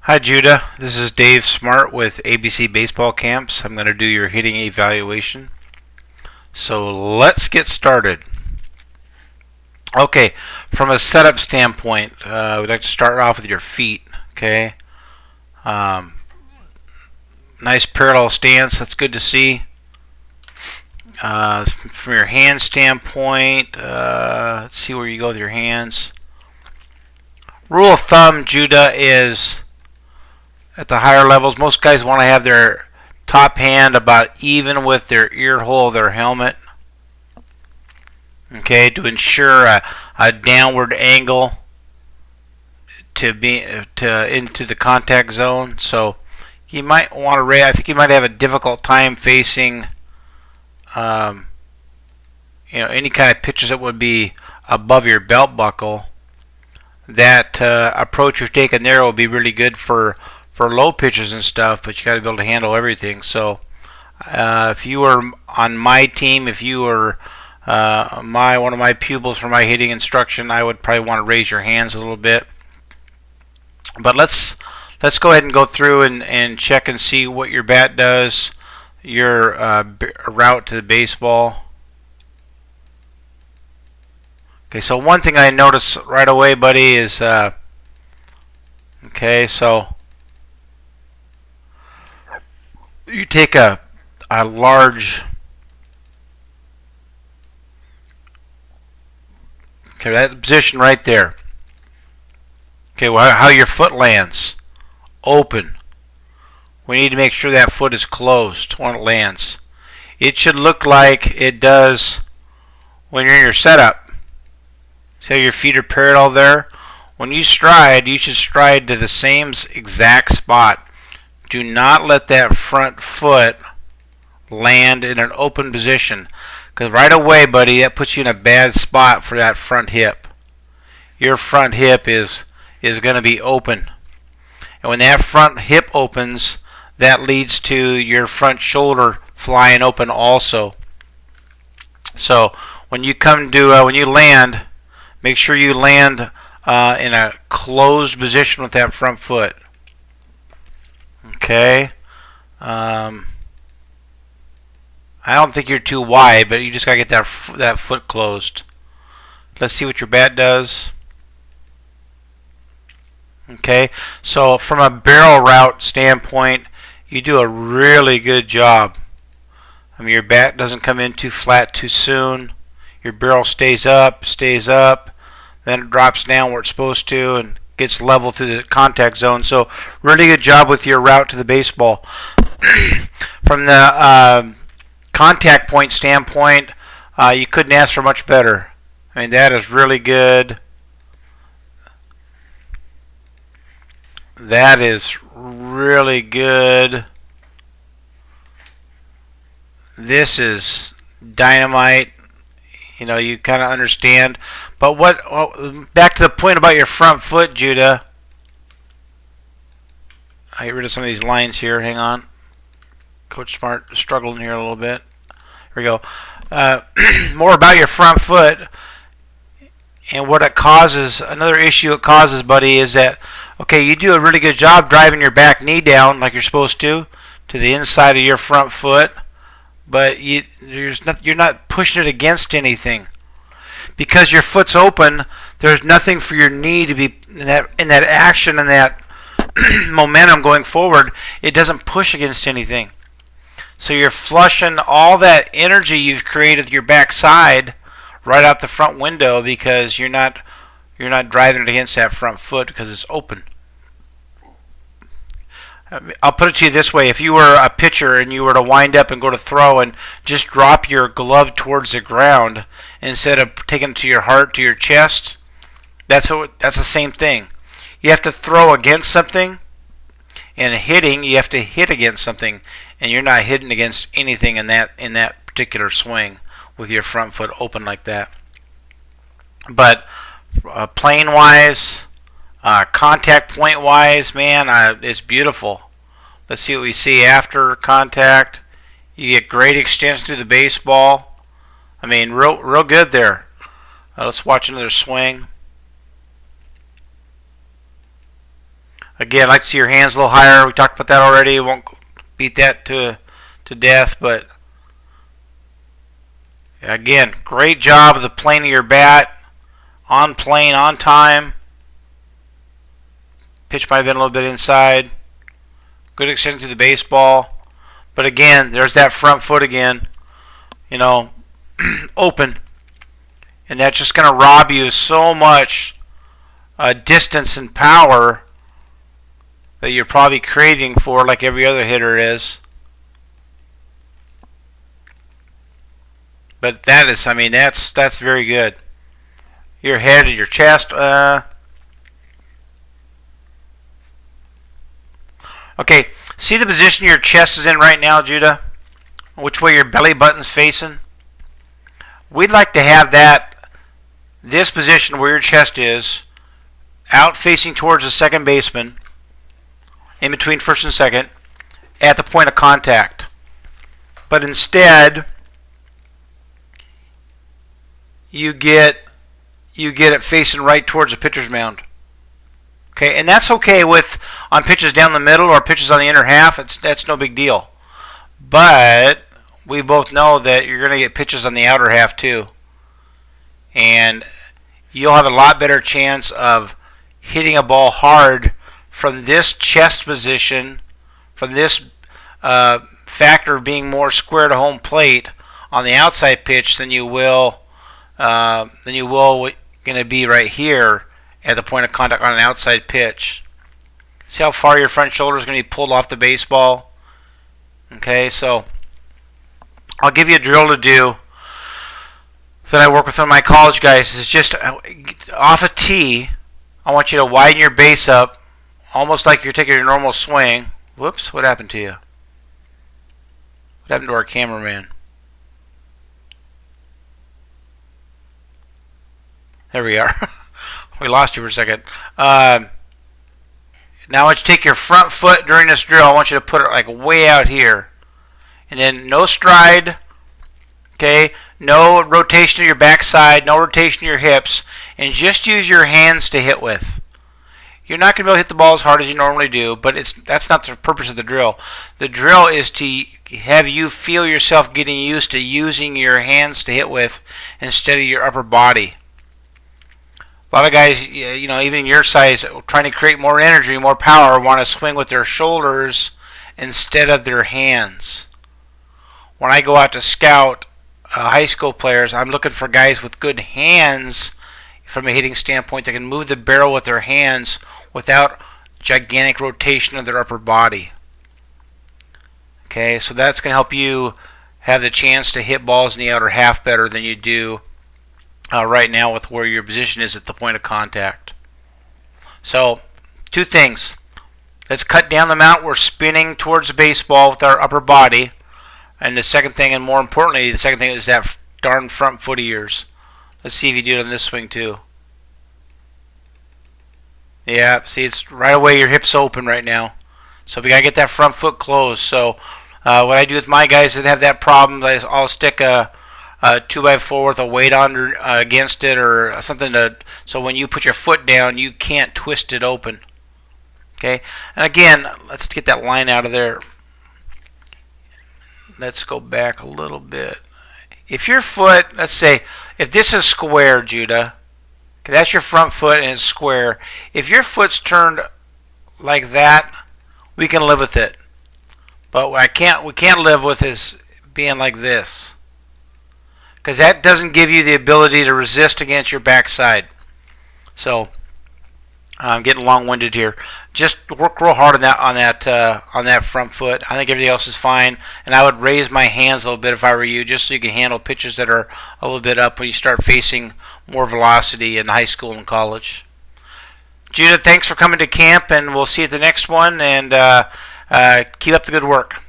Hi Judah, this is Dave Smart with ABC Baseball Camps. I'm going to do your hitting evaluation. So let's get started. Okay, from a setup standpoint, we'd like to start off with your feet. Okay, nice parallel stance, that's good to see. From your hand standpoint, let's see where you go with your hands. Rule of thumb, Judah, is at the higher levels, most guys want to have their top hand about even with their ear hole of their helmet. Okay, to ensure a downward angle to be into the contact zone. So you might want to raise. I think you might have a difficult time facing, any kind of pitches that would be above your belt buckle. That approach you're taking there will be really good for low pitches and stuff, but you got to be able to handle everything. So if you were on my team, if you were one of my pupils for my hitting instruction, I would probably want to raise your hands a little bit. But let's go ahead and go through and check and see what your bat does, your route to the baseball. Okay, so one thing I noticed right away, buddy, is okay, so you take a large, okay, that position right there. Okay, well, how your foot lands, open. We need to make sure that foot is closed when it lands. It should look like it does when you're in your setup. See how your feet are parallel there? When you stride, you should stride to the same exact spot. Do not let that front foot land in an open position, because right away, buddy, that puts you in a bad spot for that front hip. Your front hip is going to be open, and when that front hip opens, that leads to your front shoulder flying open also. So when you come to when you land, make sure you land in a closed position with that front foot. Okay. I don't think you're too wide, but you just gotta get that foot closed. Let's see what your bat does. Okay. So from a barrel route standpoint, you do a really good job. I mean, your bat doesn't come in too flat too soon. Your barrel stays up, then it drops down where it's supposed to, and gets level through the contact zone. So really good job with your route to the baseball. From the contact point standpoint, you couldn't ask for much better. I mean, that is really good. That is really good. This is dynamite. You know, you kind of understand. But back to the point about your front foot, Judah. I get rid of some of these lines here. Hang on. Coach Smart struggling here a little bit. Here we go. More about your front foot and what it causes. Another issue it causes, buddy, is that, okay, you do a really good job driving your back knee down like you're supposed to the inside of your front foot, but you're not pushing it against anything. Because your foot's open, there's nothing for your knee to be in that action and that momentum going forward. It doesn't push against anything. So you're flushing all that energy you've created with your backside right out the front window, because you're not driving it against that front foot because it's open. I'll put it to you this way: if you were a pitcher and you were to wind up and go to throw and just drop your glove towards the ground instead of taking it to your heart, to your chest, that's the same thing. You have to throw against something, and hitting, you have to hit against something, and you're not hitting against anything in that particular swing with your front foot open like that. But plane wise, contact point wise, man, it's beautiful. Let's see what we see after contact. You get great extension through the baseball. I mean, real good there. Let's watch another swing. Again, I like to see your hands a little higher. We talked about that already. Won't beat that to death, but again, great job of the plane of your bat. On plane, on time. Pitch might have been a little bit inside. Good extension to the baseball. But again, there's that front foot again. You know, open. And that's just going to rob you so much distance and power that you're probably craving for, like every other hitter is. But that is, I mean, that's very good. Your head and your chest. Okay, see the position your chest is in right now, Judah? Which way your belly button's facing? We'd like to have this position where your chest is, out facing towards the second baseman, in between first and second, at the point of contact. But instead, you get it facing right towards the pitcher's mound. Okay, and that's okay on pitches down the middle or pitches on the inner half. That's no big deal. But we both know that you're going to get pitches on the outer half too. And you'll have a lot better chance of hitting a ball hard from this chest position, from this factor of being more square to home plate on the outside pitch than you will going to be right here at the point of contact on an outside pitch. See how far your front shoulder is going to be pulled off the baseball? Okay, so I'll give you a drill to do that I work with on my college guys. It's just off a tee. I want you to widen your base up, almost like you're taking your normal swing. Whoops, what happened to you? What happened to our cameraman? There we are. We lost you for a second. Now I want you to take your front foot during this drill. I want you to put it like way out here. And then no stride. Okay? No rotation of your backside. No rotation of your hips. And just use your hands to hit with. You're not going to be able to hit the ball as hard as you normally do, but that's not the purpose of the drill. The drill is to have you feel yourself getting used to using your hands to hit with instead of your upper body. A lot of guys, you know, even your size, trying to create more energy, more power, want to swing with their shoulders instead of their hands. When I go out to scout high school players, I'm looking for guys with good hands from a hitting standpoint that can move the barrel with their hands without gigantic rotation of their upper body. Okay, so that's going to help you have the chance to hit balls in the outer half better than you do right now with where your position is at the point of contact. So, two things. Let's cut down the amount we're spinning towards the baseball with our upper body. And the second thing, and more importantly, the second thing is that darn front foot of yours. Let's see if you do it on this swing too. Yeah, see, it's right away your hip's open right now. So we got to get that front foot closed. So what I do with my guys that have that problem, I'll stick a 2x4 with a weight under against it or something so when you put your foot down, you can't twist it open. Okay, and again, let's get that line out of there. Let's go back a little bit. If your foot, let's say, if this is square, Judah, okay, that's your front foot and it's square. If your foot's turned like that, we can live with it. But what we can't live with is being like this. Because that doesn't give you the ability to resist against your backside. So I'm getting long-winded here. Just work real hard on that front foot. I think everything else is fine, and I would raise my hands a little bit if I were you, just so you can handle pitches that are a little bit up when you start facing more velocity in high school and college. Judah, thanks for coming to camp, and we'll see you at the next one. And keep up the good work.